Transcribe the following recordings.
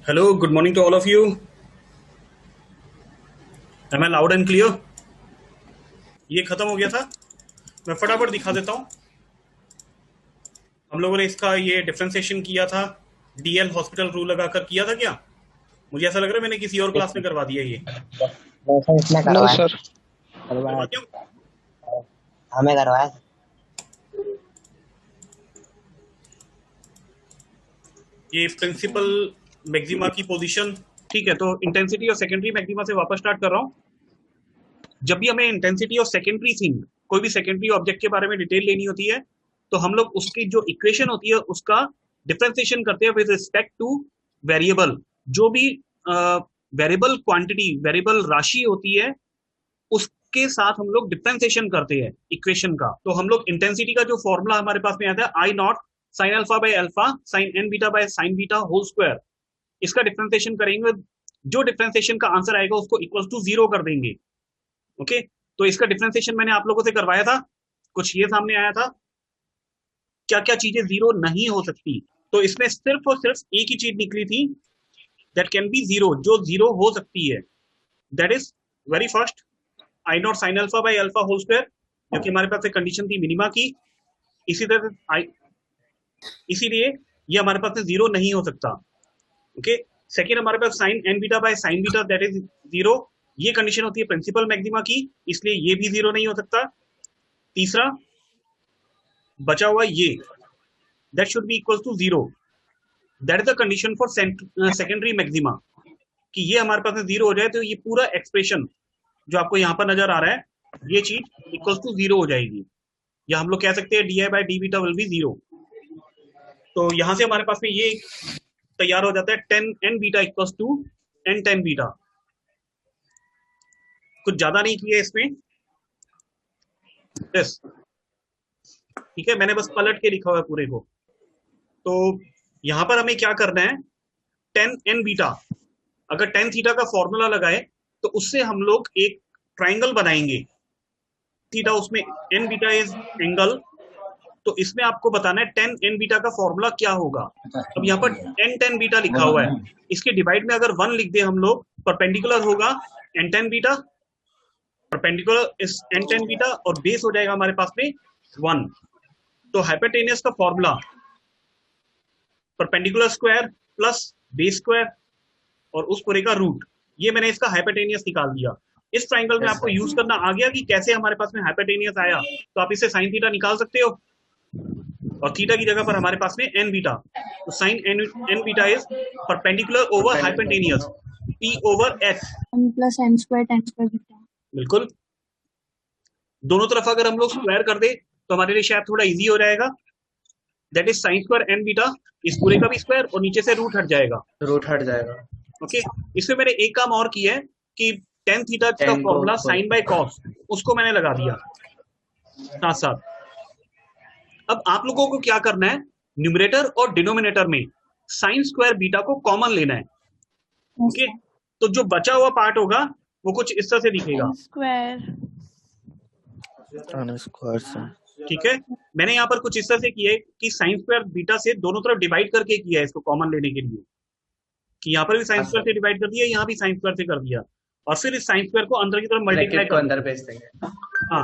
Hello, good morning to all of you. Am I loud and clear? ये खत्म हो गया था, मैं फटाफट दिखा देता हूँ। हम लोगों ने इसका ये डिफरेंशिएशन किया था, डीएल हॉस्पिटल रूल लगाकर किया था क्या? मुझे ऐसा लग रहा है मैंने किसी और क्लास में करवा दिया ये। इसने नो करवाया सर, करवा दिया? हमें करवाया। ये प्रिंसिपल मैक्सिमा की पोजीशन, ठीक है। तो इंटेंसिटी और सेकेंडरी मैक्सिमा से वापस स्टार्ट कर रहा हूँ। जब भी हमें इंटेंसिटी और सेकेंडरी थिंग, कोई भी सेकेंडरी ऑब्जेक्ट के बारे में डिटेल लेनी होती है, तो हम लोग उसकी जो इक्वेशन होती है उसका डिफरेंशिएशन करते हैं विद रिस्पेक्ट टू वेरिएबल। जो भी वेरिएबल क्वांटिटी, वेरिएबल राशि होती है, उसके साथ हम लोग डिफरेंशिएशन करते हैं इक्वेशन का। तो हम लोग इंटेंसिटी का जो फॉर्मूला हमारे पास में आता है, I not sine alpha by alpha sine N beta by sine beta whole square, इसका डिफरेंशिएशन करेंगे। जो डिफरेंशिएशन का आंसर आएगा उसको इक्वल टू 0 कर देंगे। ओके, तो इसका डिफरेंशिएशन मैंने आप लोगों से करवाया था, कुछ ये सामने आया था, क्या क्या चीजें 0 नहीं हो सकती। तो इसमें सिर्फ और सिर्फ एक ही चीज निकली थी, दैट कैन बी 0, जो 0 हो सकती है। That is very first I not sine alpha by alpha whole square, जो कि हमारे पास एक कंडीशन थी मिनिमा की। इसी तरह इसीलिए ये हमारे पास 0 नहीं हो सकता। ओके, सेकेंड हमारे पास sine N beta by sine beta, that is 0, ये कंडीशन होती है प्रिंसिपल मैक्सिमा की, इसलिए ये भी 0 नहीं हो सकता। तीसरा बचा हुआ ये, that should be equal to 0, that is the condition for secondary maxima, कि ये हमारे पास 0 हो जाए तो ये पूरा एक्सप्रेशन जो आपको यहाँ पर नजर आ रहा है, ये चीज इक्वल टू 0 हो जाएगी, या हम लोग कह सकते हैं D I by D beta will be 0। तो यहां से हमारे पास में ये तैयार हो जाता है 10 N beta equals to N 10 beta. कुछ ज्यादा नहीं किया इसमें, यस, ठीक है, मैंने बस पलट के लिखा हुआ है पूरे को। तो यहां पर हमें क्या करना है, 10 एन बीटा, अगर 10 थीटा का फॉर्मूला लगाए तो उससे हम लोग एक ट्राइंगल बनाएंगे। थीटा उसमें एन बीटा इज एंगल, तो इसमें आपको बताना है 10 एन बीटा का फॉर्मूला क्या होगा। अब यहाँ पर एन 10 बीटा लिखा हुआ है, इसके डिवाइड में अगर 1 लिख दे हम लोग, परपेंडिकुलर होगा N 10 beta, perpendicular is N 10 beta, और बेस हो जाएगा हमारे पास में 1। तो हाइपोटेनियस का formula perpendicular square plus base square और उस पूरे का रूट, ये मैंने इसका हाइपोटेनियस निकाल दिया। इस ट्राइंगल में आपको यूज करना आ गया कि कैसे हमारे पास में हाइपोटेनियस आया, तो आप इससे साइन थीटा निकाल सकते हो, और थीटा की जगह पर हमारे पास में एन बीटा, तो sine N beta is perpendicular over hypotenuse P over H plus N square ten square beta. बिल्कुल, दोनों तरफ अगर हम लोग स्क्वायर कर दे तो हमारे लिए शायद थोड़ा इजी हो जाएगा। That is sine square N beta, इस पूरे का भी स्क्वायर और नीचे से रूट हट जाएगा, ओके। इसमें मैंने एक काम और किया है कि टेन थीटा का फॉर्मूला साइन बाय कॉस, उसको मैंने लगा दिया साथ साथ। अब आप लोगों को क्या करना है, न्यूमरेटर और डिनोमिनेटर में साइन स्क्वायर बीटा को कॉमन लेना है, ओके। तो जो बचा हुआ पार्ट होगा वो कुछ इस तरह से दिखेगा, ठीक है। मैंने यहाँ पर कुछ इस तरह से किया है कि साइन स्क्वायर बीटा से दोनों तरफ डिवाइड करके किया है इसको कॉमन लेने के लिए, कि यहाँ पर भी साइन स्क्वायर से डिवाइड कर दिया, यहाँ भी साइन स्क्वायर से कर दिया, और फिर इस साइन स्क्वायर को अंदर की तरफ मल्टीप्लाई कर अंदर भेज देंगे। हाँ,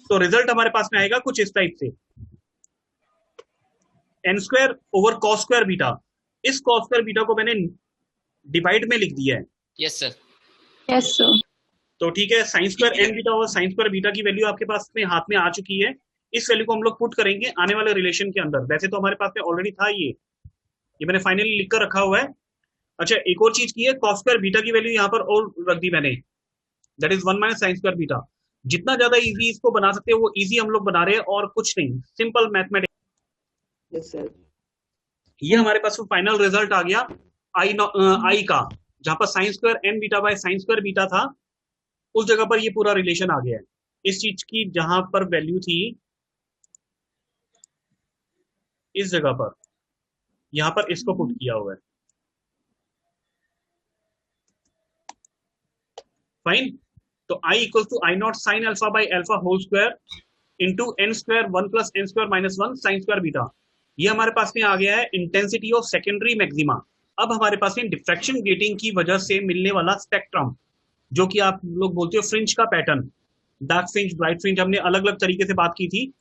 तो रिजल्ट हमारे पास में आएगा कुछ इस टाइप से, N square over cos square beta. इस कॉस स्क्वायर बीटा को मैंने डिवाइड में लिख दिया है। Yes sir, yes sir. तो ठीक है, साइन स्क्वायर एन बीटा और साइन स्क्वायर बीटा की वैल्यू आपके पास में हाथ में आ चुकी है। इस वैल्यू को हम लोग पुट करेंगे आने वाले रिलेशन के अंदर। वैसे तो हमारे पास में ऑलरेडी था ये मैंने फाइनली लिख कर रखा हुआ है। अच्छा, एक और चीज की है, कॉस स्क्वायर बीटा की वैल्यू यहाँ पर और रख दी मैंने, that is 1 minus sign square beta. जितना ज्यादा इजी इसको बना सकते हैं वो इजी हम लोग बना रहे हैं, और कुछ नहीं, सिंपल मैथमेटिक्स। यस सर, ये हमारे पास फाइनल रिजल्ट आ गया आई का, जहां पर sine square N beta by sine square beta था, उस जगह पर ये पूरा रिलेशन आ गया है इस चीज की, जहां पर वैल्यू थी इस जगह पर, यहां पर इसको पुट किया हुआ है। फाइन, तो I equal to I not sine alpha by alpha whole square into N square 1 plus N square minus 1 sine square beta. ये हमारे पास में आ गया है इंटेंसिटी ऑफ सेकेंडरी मैक्सिमा। अब हमारे पास में डिफ्रैक्शन गेटिंग की वजह से मिलने वाला स्पेक्ट्रम, जो कि आप लोग बोलते हो फ्रिंज का pattern, dark fringe, bright fringe, हमने अलग अलग तरीके से बात की थी,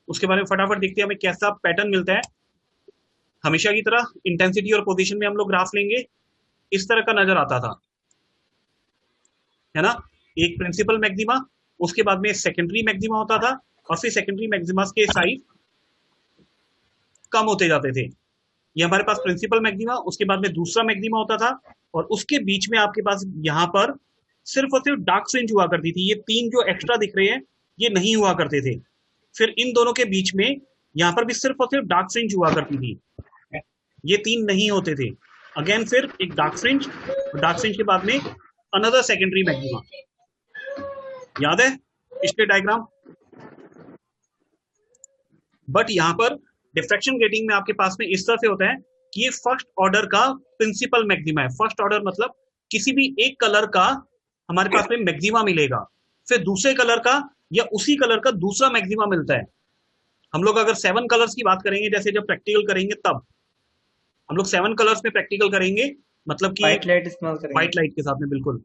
उसके बारे में फटाफट देखते हैं हमें कैसा पैटर्न मिलता है। हमेशा की तरह इंटेंसिटी और पोजीशन में हम लोग ग्राफ लेंगे, इस तरह का नजर आता था, है ना। एक प्रिंसिपल मैक्सिमा, उसके बाद में सेकेंडरी मैक्सिमा होता था, और फिर सेकेंडरी मैक्सिमा के साइज कम होते जाते थे। ये हमारे पास प्रिंसिपल मैक्सिमा, उसके बाद में दूसरा मैक्सिमा होता था, और उसके बीच में आपके पास यहाँ पर सिर्फ और सिर्फ डार्क फ्रिंज हुआ करती थी। ये तीन जो एक्स्ट्रा दिख रहे हैं ये नहीं हुआ करते थे। फिर इन दोनों के बीच में यहाँ पर भी सिर्फ और सिर्फ डार्क फ्रिंज हुआ करती थी, ये तीन नहीं होते थे। अगेन फिर एक डार्क फ्रिंज, डार्क फ्रिंज के बाद में अनदर सेकेंडरी मैक्सिमा। याद है पिछले डायग्राम? बट यहां पर डिफ्रैक्शन गेटिंग में आपके पास में इस तरह से होता है कि ये फर्स्ट ऑर्डर का प्रिंसिपल मैक्सिमा है। फर्स्ट ऑर्डर मतलब किसी भी एक कलर का हमारे पास में मैक्सिमा मिलेगा, फिर दूसरे कलर का या उसी कलर का दूसरा मैक्सिमा मिलता है। हम लोग अगर 7 कलर्स की बात करेंगे, जैसे जब प्रैक्टिकल करेंगे तब हम लोग 7 कलर्स में प्रैक्टिकल करेंगे, मतलब कि व्हाइट लाइट इस्तेमाल करेंगे। व्हाइट लाइट के साथ में, बिल्कुल,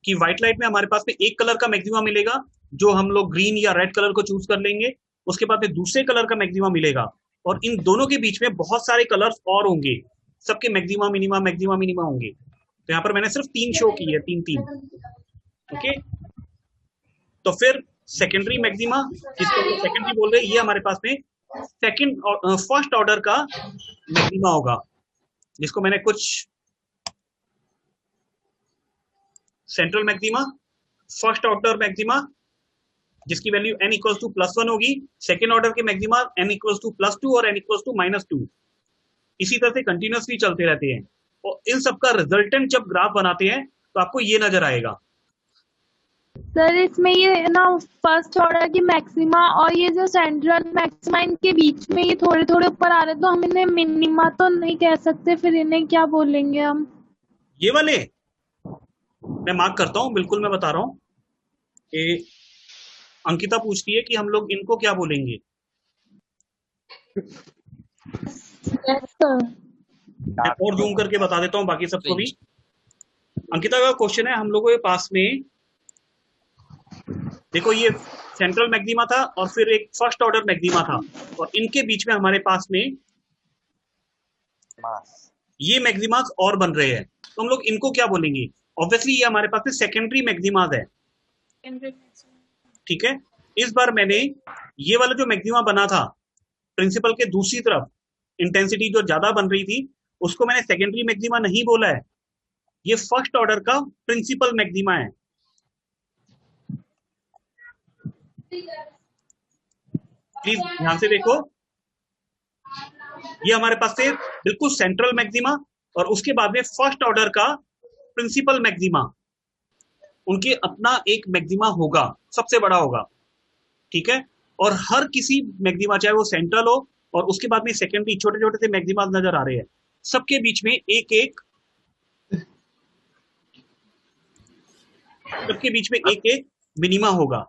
कि व्हाइट लाइट में हमारे पास में एक कलर का मैक्सिमा मिलेगा, जो हम लोग ग्रीन या रेड कलर को चूज कर लेंगे। उसके बाद में दूसरे कलर का मैक्सिमा मिलेगा, और इन दोनों के बीच में बहुत सारे कलर्स और होंगे, सबके मैक्सिमा मिनिमा मैक्सिमा मिनिमा होंगे। तो यहाँ पर मैंने सिर्फ 3 शो की है, 3 ओके। तो फिर सेकेंडरी मैक्सिमा, जिसको सेकेंडरी बोल रहे हैं, ये हमारे पास में फर्स्ट ऑर्डर का मैक्सिमा होगा, जिसको मैंने कुछ central maxima, first order maxima जिसकी वैल्यू n इक्वल्स टू +1 होगी, सेकेंड ऑर्डर के मैक्सिमा n इक्वल्स टू +2 और n इक्वल्स टू -2। इसी तरह से कंटिन्यूअसली चलते रहते हैं, और इन सबका रिजल्टेंट जब ग्राफ बनाते हैं तो आपको ये नजर आएगा। सर इसमें ये ना फर्स्ट ऑर्डर की मैक्सिमा और ये जो सेंट्रल मैक्सिमा, इनके बीच में ये थोड़े थोड़े ऊपर आ रहे, तो हम इन्हें मिनिमा तो नहीं कह सकते, फिर इन्हें क्या बोलेंगे हम? ये वाले मैं मार्क करता हूं, बिल्कुल मैं बता रहा हूं कि अंकिता पूछती है कि हम लोग इनको क्या बोलेंगे। मैं और जूम करके बता देता हूं बाकी सबको भी। अंकिता का क्वेश्चन है, हम लोगों के पास में देखो ये सेंट्रल मैक्सिमा था और फिर एक फर्स्ट ऑर्डर मैक्सिमा था, और इनके बीच में हमारे पास में ये मैक्सिमास और बन रहे हैं, तो हम लोग इनको क्या बोलेंगे? ऑब्वियसली ये हमारे पास में सेकेंडरी मैक्सिमास है, ठीक है। इस बार मैंने ये वाला जो मैक्सिमा बना था प्रिंसिपल के दूसरी तरफ, इंटेंसिटी जो ज्यादा बन रही थी, उसको मैंने सेकेंडरी मैक्सिमा नहीं बोला है, ये फर्स्ट ऑर्डर का प्रिंसिपल मैक्सिमा है। प्लीज ध्यान से देखो, ये हमारे पास से बिल्कुल सेंट्रल मैक्सिमा और उसके बाद में फर्स्ट ऑर्डर का प्रिंसिपल मैक्सिमा, उनके अपना एक मैक्सिमा होगा, सबसे बड़ा होगा, ठीक है। और हर किसी मैक्सिमा, चाहे वो सेंट्रल हो और उसके बाद में सेकेंडरी, छोटे छोटे से मैक्सिमा नजर आ रहे हैं, सबके बीच में सबके बीच में एक मिनिमा होगा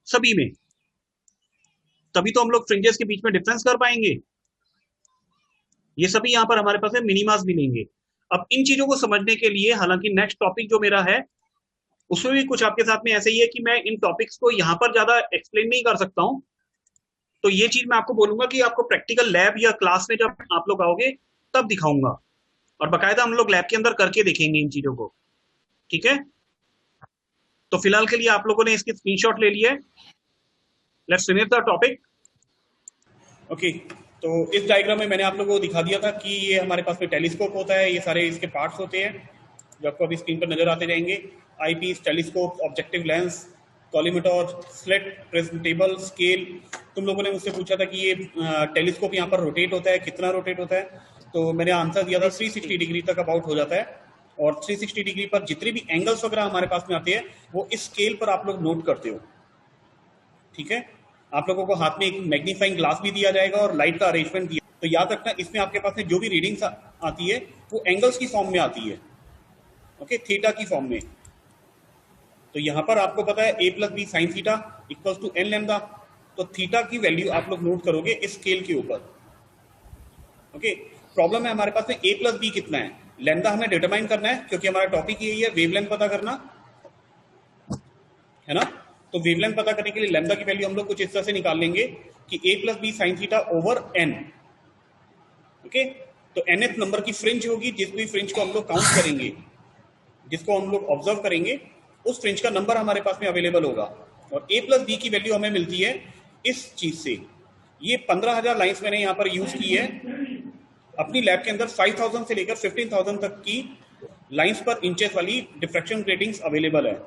सभी में, तभी तो हम लोग फ्रिंजेस के बीच में डिफरेंस कर पाएंगे। ये सभी यहां पर हमारे पास है मिनिमास मिलेंगे। अब इन चीजों को समझने के लिए, हालांकि नेक्स्ट टॉपिक जो मेरा है उसमें भी कुछ आपके साथ में ऐसे ही है कि मैं इन टॉपिक्स को यहां पर ज्यादा एक्सप्लेन नहीं कर सकता हूं, तो ये चीज मैं आपको बोलूंगा कि आपको प्रैक्टिकल लैब या क्लास में जब आप लोग आओगे तब दिखाऊंगा, और बाकायदा हम लोग लैब के अंदर करके देखेंगे इन चीजों को, ठीक है। तो फिलहाल के लिए आप लोगों ने इसकी स्क्रीनशॉट ले लिया है। Let's finish the topic. Okay, तो इस डायग्राम में मैंने आप लोगों को दिखा दिया था कि ये हमारे पास में टेलीस्कोप होता है, ये सारे इसके पार्ट्स होते हैं जो आपको अभी स्क्रीन पर नजर आते जाएंगे। Eyepiece, telescope, objective lens, collimator, slit, prism table, scale. तुम लोगों ने मुझसे पूछा था कि ये टेलीस्कोप यहाँ पर रोटेट होता है, कितना रोटेट होता है, तो मैंने आंसर दिया था 360 डिग्री तक अबाउट हो जाता है, और 360 डिग्री पर जितने भी एंगल्स वगैरह हमारे पास में आते हैं वो इस स्केल पर आप लोग नोट करते हो, ठीक है। आप लोगों को हाथ में एक मैग्नीफाइंग ग्लास भी दिया जाएगा और लाइट का अरेंजमेंट दिया, तो याद रखना इसमें आपके पास में जो भी रीडिंग्स आती है वो एंगल्स की फॉर्म में आती है, ओके, थीटा की फॉर्म में। तो यहां पर आपको पता है a + b sin theta equals to n lambda, तो थीटा की वैल्यू आप लोग नोट करोगे इस स्केल के ऊपर, ओके, प्रॉब्लम है हमारे पास में a प्लस बी कितना है, लैम्डा हमें डिटरमाइन करना है क्योंकि हमारा टॉपिक यही है वेवलेंथ पता करना है ना। तो वेवलेंथ पता करने के लिए लैम्डा की वैल्यू हम लोग कुछ इस तरह से निकाल लेंगे कि a plus B sine theta over n। Okay, तो nth नंबर की फ्रिंज होगी, जिस भी फ्रिंज को हम लोग काउंट करेंगे, जिसको हम लोग ऑब्जर्व करेंगे, उस फ्रिंज का नंबर हमारे पास में अवेलेबल होगा। और a प्लस बी की वैल्यू हमें मिलती है इस चीज से। ये 15,000 लाइंस मैंने यहाँ पर यूज की है अपनी लैब के अंदर। 5,000 से लेकर 15,000 तक की लाइंस पर इंचेस वाली डिफ्रैक्शन ग्रेटिंग्स अवेलेबल है।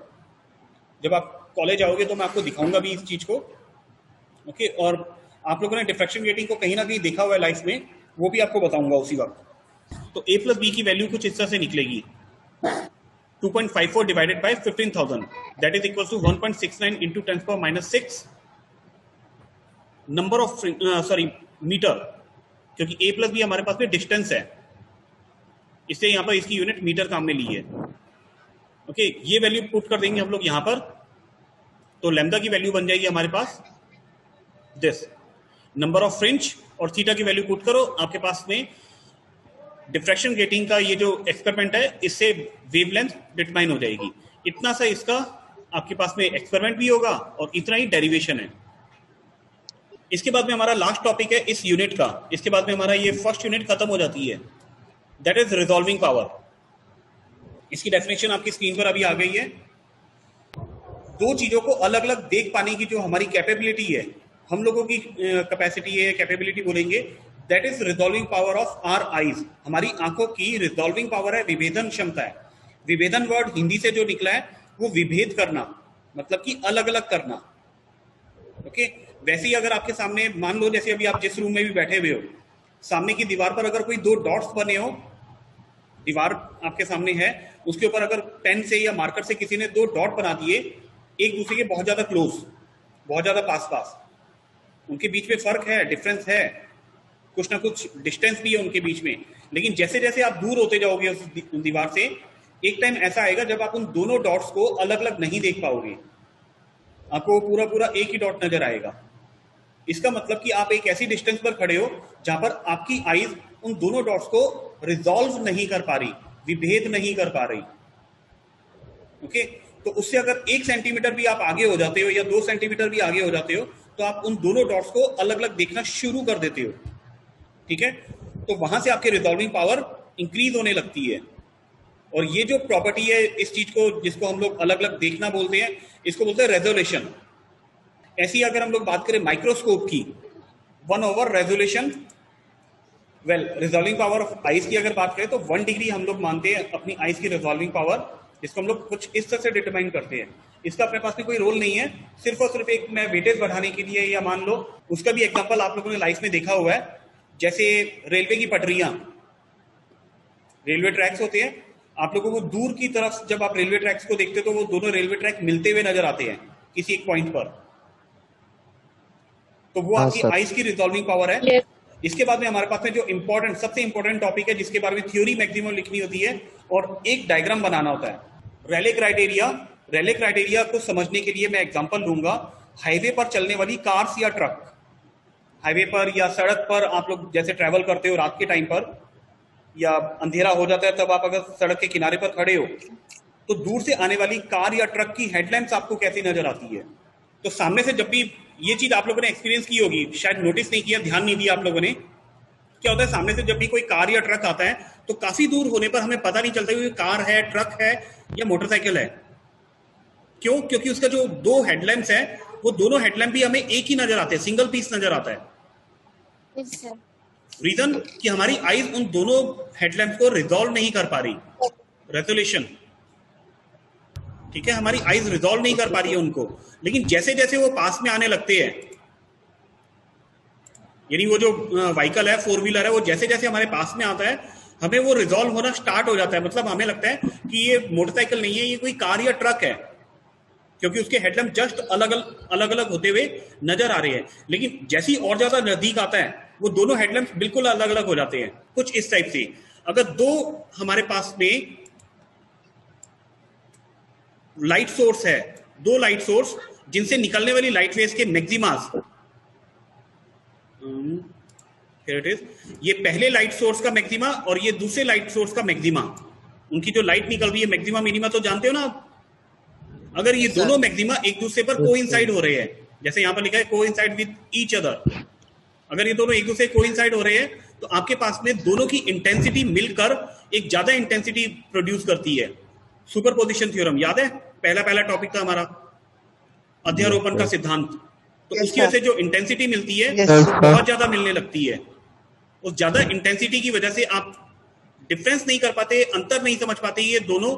जब आप कॉलेज आओगे तो मैं आपको दिखाऊंगा भी इस चीज को। ओके, और आप लोगों ने डिफ्रैक्शन ग्रेटिंग को कहीं ना कहीं देखा हुआ है लाइफ में, वो भी आपको बताऊंगा उसी वक्त। तो a प्लस बी की वैल्यू कुछ इस तरह से निकलेगी 2.54 divided by 15,000 that is equal to 1.69 into 10⁻⁶ number of metre, क्योंकि a प्लस बी हमारे पास में डिस्टेंस है, इसलिए यहां पर इसकी यूनिट मीटर काम में ली है। ओके, ये वैल्यू पुट कर देंगे हम लोग यहां पर, तो लैम्डा की वैल्यू बन जाएगी हमारे पास दिस नंबर ऑफ फ्रिंज, और थीटा की वैल्यू पुट करो, आपके पास में डिफ्रैक्शन ग्रेटिंग का ये जो एक्सपेरिमेंट है इससे वेवलेंथ डिटरमाइन हो जाएगी। इतना सा इसका आपके पास में एक्सपेरिमेंट भी होगा और इतना ही डेरिवेशन है। इसके बाद में हमारा लास्ट टॉपिक है इस यूनिट का, इसके बाद में हमारा ये फर्स्ट यूनिट खत्म हो जाती है, दैट इज रिजॉल्विंग पावर। इसकी डेफिनेशन आपकी स्क्रीन पर अभी आ गई है। दो चीजों को अलग अलग देख पाने की जो हमारी कैपेबिलिटी है, हम लोगों की कैपेसिटी है, कैपेबिलिटी बोलेंगे, that is resolving power of our eyes. हमारी आंखों की रिजॉल्विंग पावर है, विभेदन क्षमता है। विभेदन वर्ड हिंदी से जो निकला है वो विभेद करना, मतलब कि अलग अलग करना। ओके, वैसे ही अगर आपके सामने मान लो जैसे अभी आप जिस रूम में भी बैठे हुए हो, सामने की दीवार पर अगर कोई दो डॉट्स बने हो, दीवार आपके सामने है, उसके ऊपर अगर पेन से या मार्कर से किसी ने दो डॉट बना दिए एक दूसरे के बहुत ज्यादा क्लोज, बहुत ज्यादा पास पास, उनके बीच में फर्क है, डिफरेंस है, कुछ ना कुछ डिस्टेंस भी है उनके बीच में, लेकिन जैसे जैसे आप दूर होते जाओगे उस दीवार से, एक टाइम ऐसा आएगा जब आप उन दोनों डॉट्स को अलग अलग नहीं देख पाओगे, आपको पूरा पूरा एक ही डॉट नजर आएगा। इसका मतलब कि आप एक ऐसी डिस्टेंस पर खड़े हो जहां पर आपकी आईज उन दोनों डॉट्स को रिजॉल्व नहीं कर पा रही, विभेद नहीं कर पा रही। ओके, तो उससे अगर 1 सेंटीमीटर भी आप आगे हो जाते हो या 2 सेंटीमीटर भी आगे हो जाते हो तो आप उन दोनों डॉट्स को अलग अलग देखना शुरू कर देते हो। ठीक है, तो वहां से आपकी रिजॉल्विंग पावर इंक्रीज होने लगती है। और ये जो प्रॉपर्टी है इस चीज को, जिसको हम लोग अलग अलग देखना बोलते हैं, इसको बोलते हैं रेजोल्यूशन। ऐसी अगर हम लोग बात करें माइक्रोस्कोप की, 1/, resolution, well resolving power of ice की अगर बात करें तो 1 डिग्री हम लोग मानते हैं अपनी आइस की रिजॉल्विंग पावर, जिसको हम लोग कुछ इस तरह से डिटरमाइन करते हैं। इसका अपने पास में कोई रोल नहीं है, सिर्फ और सिर्फ एक मैं वेटेज बढ़ाने के लिए, या मान लो उसका भी एग्जांपल आप लोगों ने लाइफ में देखा हुआ है, जैसे रेलवे की पटरियां, रेलवे ट्रैक्स होते हैं, आप लोगों को दूर की तरफ जब आप रेलवे ट्रैक्स को देखते हो तो वो दोनों रेलवे ट्रैक मिलते हुए नजर आते हैं किसी एक पॉइंट पर, तो वो आपकी आइस की रिजॉल्विंग पावर है। इसके बाद में हमारे पास में जो इंपॉर्टेंट, सबसे इंपॉर्टेंट टॉपिक है जिसके बारे में थ्योरी मैक्सिमम लिखनी होती है और एक डायग्राम बनाना होता है, रेले क्राइटेरिया। रेले क्राइटेरिया को समझने के लिए मैं एग्जांपल लूंगा, हाईवे पर चलने वाली कार्स या ट्रक, हाईवे पर या सड़क पर आप लोग जैसे ट्रैवल करते हो रात के टाइम पर या अंधेरा हो जाता है, तब आप अगर सड़क के किनारे पर खड़े हो तो दूर से आने वाली कार या ट्रक की हेडलाइंस आपको कैसी नजर आती है। तो सामने से जब भी, ये चीज आप लोगों ने एक्सपीरियंस की होगी, शायद नोटिस नहीं किया, ध्यान नहीं दिया आप लोगों ने, क्या होता है सामने से जब भी कोई कार या ट्रक आता है तो काफी दूर होने पर हमें पता नहीं चलता कि कार है, ट्रक है या मोटरसाइकिल है। क्यों? क्योंकि उसका जो दो हेडलैम्प्स है वो दोनों हेडलैम्प भी हमें एक ही नजर आते हैं, सिंगल पीस नजर आता है। रीजन कि हमारी आईज उन दोनों हेडलैम्प को रिजॉल्व नहीं कर पा रही, रेजोल्यूशन। ठीक है, हमारी आईज रिजॉल्व नहीं कर पा रही है उनको, लेकिन जैसे जैसे वो पास में आने लगते हैं, यानी वो जो व्हीकल है, 4 व्हीलर है, वो जैसे जैसे हमारे पास में आता है हमें वो रिजॉल्व होना स्टार्ट हो जाता है। मतलब हमें लगता है कि ये मोटरसाइकिल नहीं है, ये कोई कार या ट्रक है, क्योंकि उसके हेडलैम्प जस्ट अलग अलग होते हुए नजर आ रहे हैं। लेकिन जैसे ही और ज्यादा नजदीक आता है वो दोनों हेडलैम्प बिल्कुल अलग अलग हो जाते हैं, कुछ इस टाइप से। अगर दो हमारे पास में लाइट सोर्स है, दो लाइट सोर्स जिनसे निकलने वाली लाइट रेज के मैक्सिमास Here it is. ये पहले लाइट सोर्स का मैक्सिमा और ये दूसरे लाइट सोर्स का मैक्सिमा, उनकी जो लाइट निकल रही है मैक्सिमा मिनिमा तो जानते हो ना आप। अगर ये दोनों मैक्सिमा एक दूसरे पर कोइंसाइड हो रहे हैं, जैसे यहाँ पर लिखा है कोइंसाइड विद ईच अदर, अगर ये दोनों एक दूसरे कोइंसाइड हो रहे हैं तो आपके पास में दोनों की इंटेंसिटी मिलकर एक ज्यादा इंटेंसिटी प्रोड्यूस करती है। सुपरपोजिशन थ्योरम याद है, पहला टॉपिक था हमारा अध्यारोपण का सिद्धांत। तो उसकी वजह से जो इंटेंसिटी मिलती है वो बहुत ज्यादा मिलने लगती है। उस ज्यादा इंटेंसिटी की वजह से आप डिफरेंस नहीं कर पाते, अंतर नहीं समझ पाते। ये दोनों,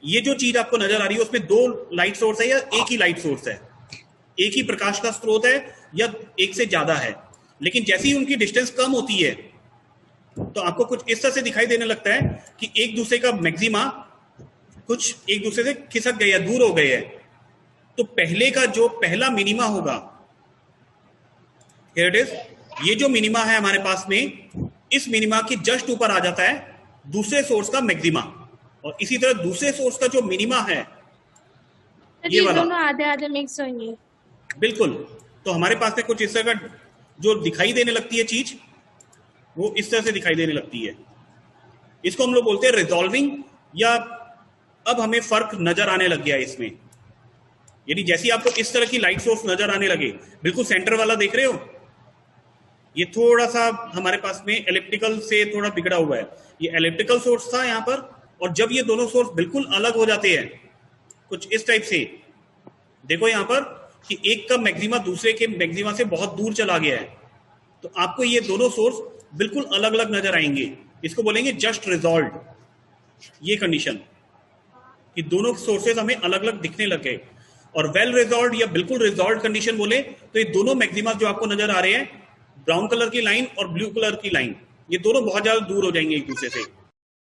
ये जो चीज आपको नजर आ रही है उसमें दो लाइट सोर्स है या एक ही लाइट सोर्स है, एक ही प्रकाश का स्रोत है या एक से ज्यादा है। लेकिन जैसे ही उनकी डिस्टेंस कम होती है तो आपको कुछ इस तरह से दिखाई देने लगता है कि एक दूसरे का मैक्सिमा कुछ एक दूसरे से खिसक गए या दूर हो गए है। तो पहले का जो पहला मिनिमा होगा, here it is, ये जो मिनिमा है हमारे पास में, इस मिनिमा की जस्ट ऊपर आ जाता है दूसरे सोर्स का मैक्सिमा, और इसी तरह दूसरे सोर्स का जो मिनिमा है ये वाला दोनों आधे आधे मिक्स होंगे। बिल्कुल। तो हमारे पास में कुछ इस तरह का जो दिखाई देने लगती है चीज, वो इस तरह से दिखाई देने लगती है। इसको हम लोग बोलते हैं रिजॉल्विंग, या अब हमें फर्क नजर आने लग गया है इसमें। यानी जैसे आपको इस तरह की लाइट सोर्स नजर आने लगे, बिल्कुल सेंटर वाला देख रहे हो, ये थोड़ा सा हमारे पास में एलिप्टिकल से थोड़ा बिगड़ा हुआ है। ये एलिप्टिकल सोर्स था यहाँ पर, और जब ये दोनों सोर्स बिल्कुल अलग हो जाते हैं कुछ इस टाइप से, देखो यहाँ पर कि एक का मैक्सिमा दूसरे के मैक्सिमा से बहुत दूर चला गया है, तो आपको ये दोनों सोर्स बिल्कुल अलग अलग नजर आएंगे। इसको बोलेंगे जस्ट रिजॉल्व, ये कंडीशन कि दोनों सोर्सेज हमें अलग अलग दिखने लगे। और वेल रिजॉल्व या बिल्कुल रिजॉल्व कंडीशन बोले तो ये दोनों मैक्सिमा जो आपको नजर आ रहे हैं, ब्राउन कलर की लाइन और ब्लू कलर की लाइन, ये दोनों बहुत ज्यादा दूर हो जाएंगे एक दूसरे से।